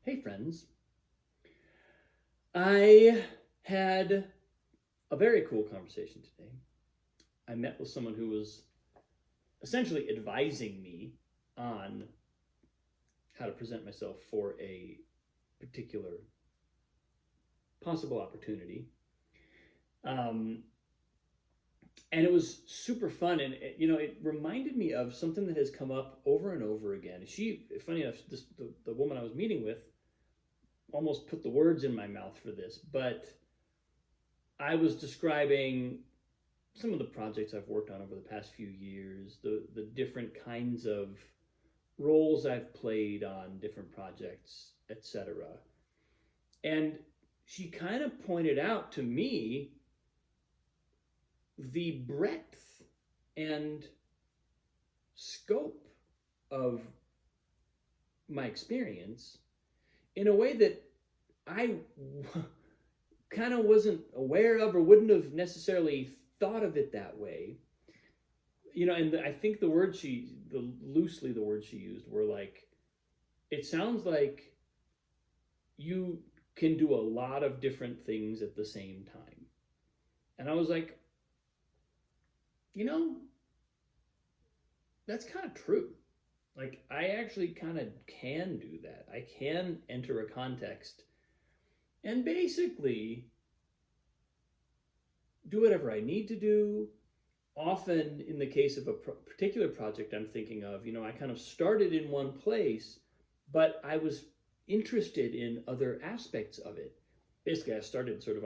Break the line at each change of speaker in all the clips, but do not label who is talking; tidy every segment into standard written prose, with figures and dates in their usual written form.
Hey, friends. I had a very cool conversation today. I met with someone who was essentially advising me on how to present myself for a particular possible opportunity. Um, and it was super fun. And, it reminded me of something that has come up over and over again. Funny enough, the woman I was meeting with almost put the words in my mouth for this, but I was describing some of the projects I've worked on over the past few years, the different kinds of roles I've played on different projects, etc. And she kind of pointed out to me the breadth and scope of my experience in a way that I kind of wasn't aware of or wouldn't have necessarily thought of it that way. And I think loosely the words she used were like, it sounds like you can do a lot of different things at the same time. And I was like, you know, that's kind of true. Like, I actually kind of can do that. I can enter a context and basically do whatever I need to do. Often, in the case of a particular project I'm thinking of, I kind of started in one place, but I was interested in other aspects of it. Basically, I started sort of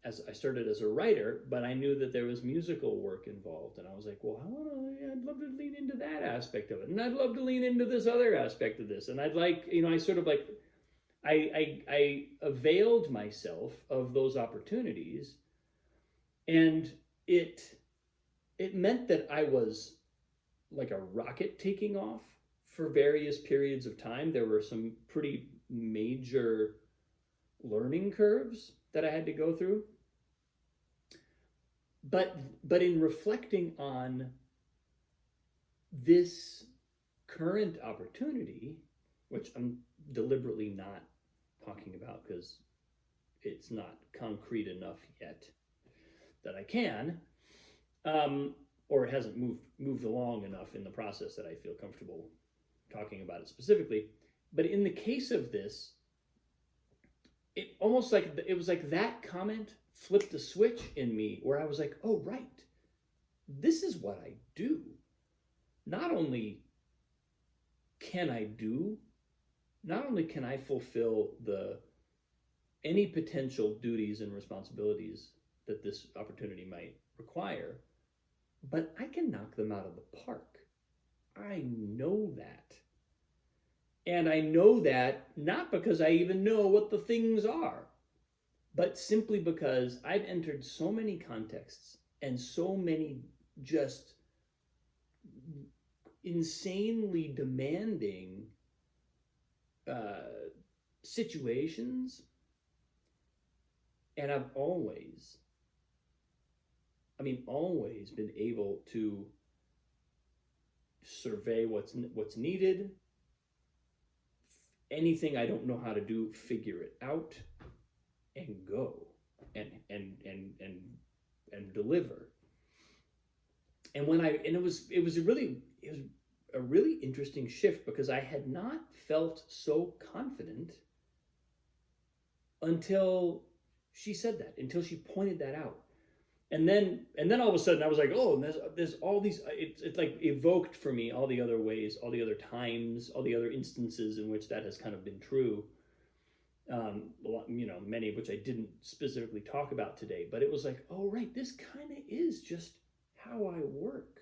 as I started as a writer, but I knew that there was musical work involved, and I was like, well, I'd love to lean into that aspect of it, and I'd love to lean into this other aspect of this, and I'd like, I sort of like, I availed myself of those opportunities, and it meant that I was like a rocket taking off for various periods of time. There were some pretty major learning curves that I had to go through. But in reflecting on this current opportunity, which I'm deliberately not talking about because it's not concrete enough yet that I can, or it hasn't moved along enough in the process that I feel comfortable talking about it specifically. But in the case of this, it was like that comment flipped a switch in me where I was like, oh right, this is what I do. Not only can I do, not only can I fulfill the any potential duties and responsibilities that this opportunity might require, but I can knock them out of the park. I know that. And I know that not because I even know what the things are, but simply because I've entered so many contexts and so many just insanely demanding uh, situations. And I've always been able to survey what's needed. Anything I don't know how to do, figure it out and go and deliver. And when I and it was a really interesting shift because I had not felt so confident until she said that, until she pointed that out. And then all of a sudden I was like, oh, and there's all these, it's like evoked for me all the other ways, all the other times, all the other instances in which that has kind of been true. Many of which I didn't specifically talk about today, but it was like, oh right, this kind of is just how I work.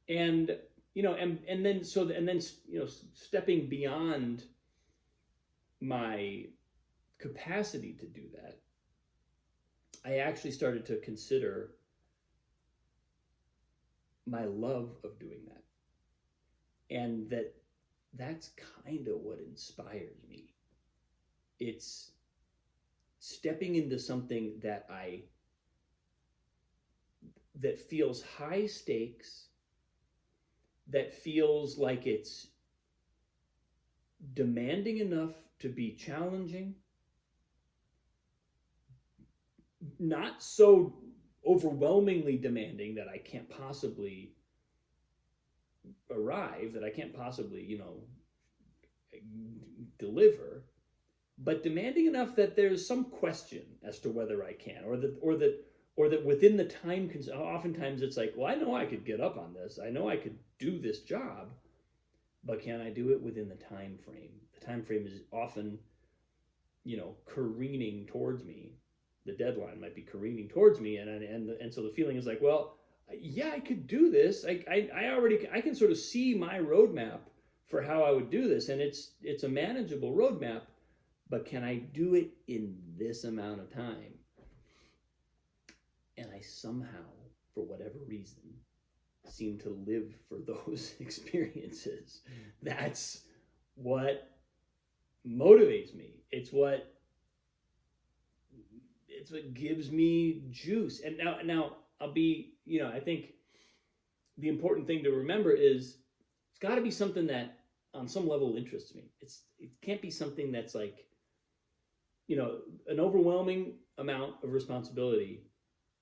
And stepping beyond my capacity to do that, I actually started to consider my love of doing that, and that's kind of what inspires me. It's stepping into something that feels high stakes, that feels like it's demanding enough to be challenging, not so overwhelmingly demanding that I can't possibly arrive, that I can't possibly, deliver, but demanding enough that there's some question as to whether I can, or that within the time. Oftentimes it's like, well, I know I could get up on this, I know I could do this job, but can I do it within the time frame? The time frame is often, careening towards me. The deadline might be careening towards me, and so the feeling is like, well, yeah, I could do this. I can sort of see my roadmap for how I would do this, and it's a manageable roadmap, but can I do it in this amount of time? And I somehow, for whatever reason, seem to live for those experiences. That's what motivates me. It's what gives me juice. And now I'll be, I think the important thing to remember is it's got to be something that on some level interests me. It can't be something that's like, an overwhelming amount of responsibility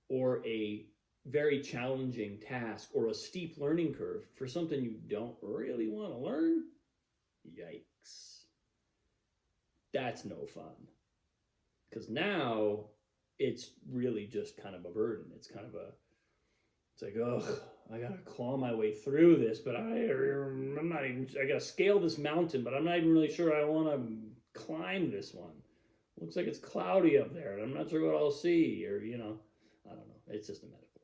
or a very challenging task or a steep learning curve for something you don't really want to learn. Yikes. That's no fun. Because now it's really just kind of a burden. It's like, oh, I gotta claw my way through this, but I'm not even, I gotta scale this mountain, but I'm not even really sure I want to climb this one. Looks like it's cloudy up there, and I'm not sure what I'll see, or, I don't know. It's just a metaphor.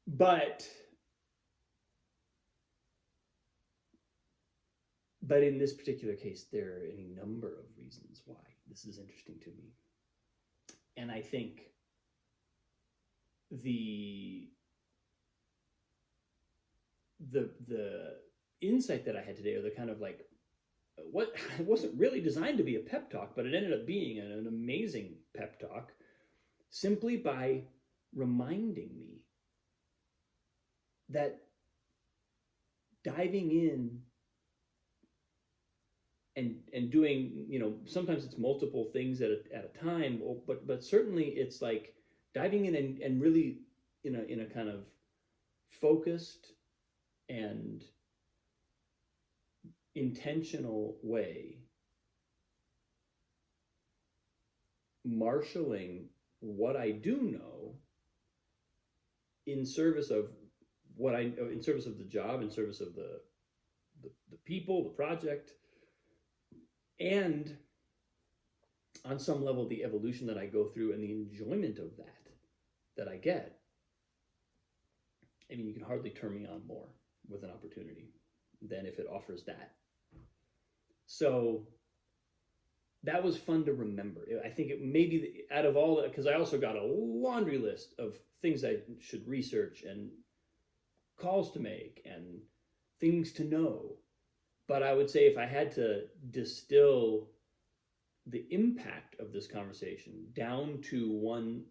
But in this particular case, there are any number of reasons why this is interesting to me. And I think the insight that I had today, or the kind of like, what it wasn't really designed to be a pep talk, but it ended up being an amazing pep talk, simply by reminding me that diving in and doing, sometimes it's multiple things at a time, but certainly it's like diving in and really in a kind of focused and intentional way, marshaling what I do know in service of in service of the job, in service of the people, the project, and on some level the evolution that I go through and the enjoyment of that I get. I mean, you can hardly turn me on more with an opportunity than if it offers that. So that was fun to remember. I think it maybe out of all that, because I also got a laundry list of things I should research and calls to make and things to know. But I would say if I had to distill the impact of this conversation down to one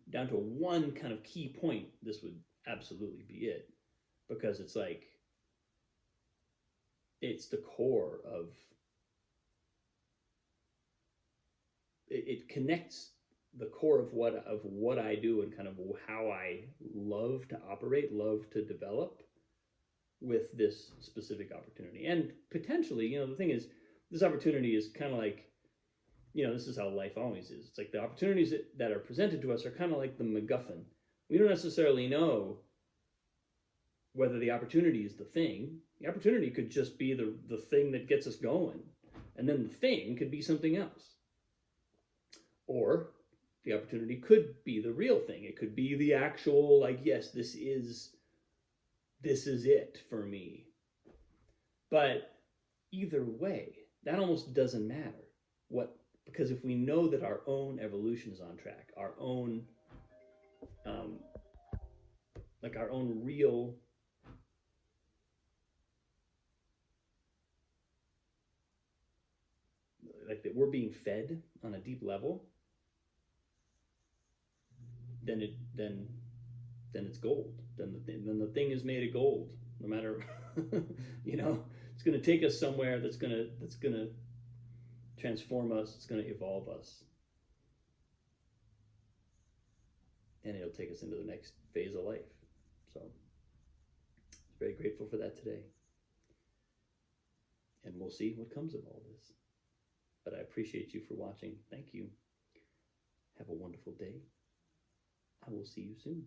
kind of key point, this would absolutely be it. Because it's like, it's the core of, it connects the core of what I do and kind of how I love to operate, love to develop with this specific opportunity. And potentially, the thing is, this opportunity is kind of like, this is how life always is. It's like the opportunities that are presented to us are kind of like the MacGuffin. We don't necessarily know whether the opportunity is the thing. The opportunity could just be the thing that gets us going. And then the thing could be something else. Or the opportunity could be the real thing. It could be the actual, like, yes, this is it for me. But either way, that almost doesn't matter. Because if we know that our own evolution is on track, our own real like that we're being fed on a deep level, then it's gold. Then the thing is made of gold, no matter It's going to take us somewhere that's going to transform us. It's going to evolve us. And it'll take us into the next phase of life. So I'm very grateful for that today. And we'll see what comes of all this. But I appreciate you for watching. Thank you. Have a wonderful day. I will see you soon.